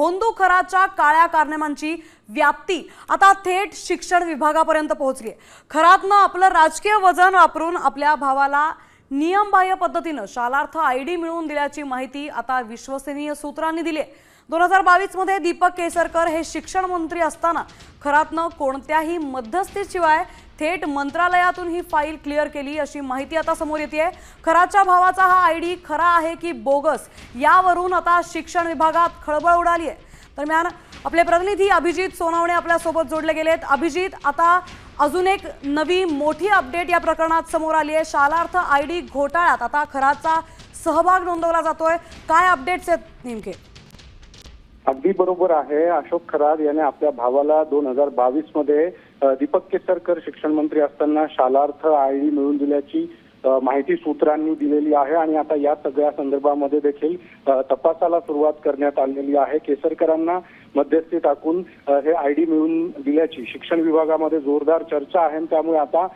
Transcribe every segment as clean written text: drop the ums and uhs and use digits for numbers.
भोंदू खराच्या काळ्या कारनाम्यांची व्याप्ती आता थेट शिक्षण विभागापर्यंत पोहोचली आहे। खरातनं आपलं राजकीय वजन वापरून आपल्या भावाला नियमबाह्य पद्धतीने शालार्थ आयडी मिळवून दिल्याची माहिती आता विश्वसनीय सूत्रांनी दिली आहे। 2022 मध्ये दीपक केसरकर हे शिक्षण मंत्री असताना खरातनं कोणत्याही मध्यस्थीशिवाय थेट मंत्रालयातून ही फाईल क्लिअर केली अशी माहिती आता समोर येते। खराच्या भावाचा हा आयडी खरा आहे की बोगस यावरून आता शिक्षण विभागात खळबळ उडाली आहे। दरम्यान आपले प्रतिनिधी अभिजित सोनावणे आपल्या सोबत जोडले गेलेत। अभिजित, आता अजून एक नवी मोठी अपडेट या प्रकरणात समोर आली आहे। शालार्थ आयडी घोटाळ्यात आता खराचा सहभाग नोंदवला जातोय। काय अपडेट्स आहेत नेमके? अगदी बरोबर आहे। अशोक खरात याने आपल्या भावाला 2022 मध्ये दीपक केसरकर शिक्षण मंत्री असताना शालार्थ आयडी मिळवून दिल्याची माहिती सूत्रांनी दिलेली आहे आणि आता या सगळ्या संदर्भामध्ये देखील तपासाला सुरुवात करण्यात आलेली आहे। केसरकरांना मध्यस्थी टाकून हे आयडी मिळवून दिल्याची शिक्षण विभागामध्ये जोरदार चर्चा आहे। त्यामुळे आता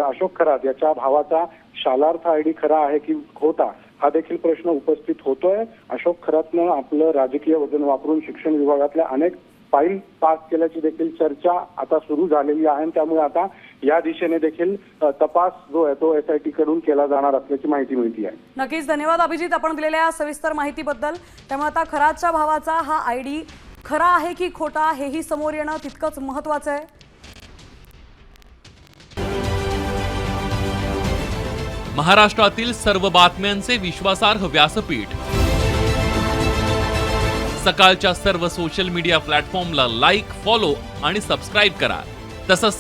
अशोक खरात याच्या भावाचा शालार्थ आयडी खरा आहे की खोटा हा देखील प्रश्न उपस्थित होतोय। अशोक खरातनं आपलं राजकीय वजन वापरून शिक्षण विभागातल्या अनेक फाईल पास केल्याची देखील चर्चा आता सुरू झालेली आहे। त्यामुळे आता या दिशेने देखील तपास जो आहे तो SIT कडून केला जाणार असल्याची माहिती मिळते आहे। नक्कीच धन्यवाद अभिजित आपण दिलेल्या सविस्तर माहितीबद्दल। त्यामुळे आता खराच्या भावाचा हा आयडी खरा आहे की खोटा हेही समोर येणं तितकंच महत्त्वाचं आहे। महाराष्ट्रातील सर्व बातम्यांचे विश्वासार्ह व्यासपीठ सकाळच्या सर्व सोशल मीडिया प्लॅटफॉर्मला लाईक, फॉलो आणि सबस्क्राईब करा। तसंच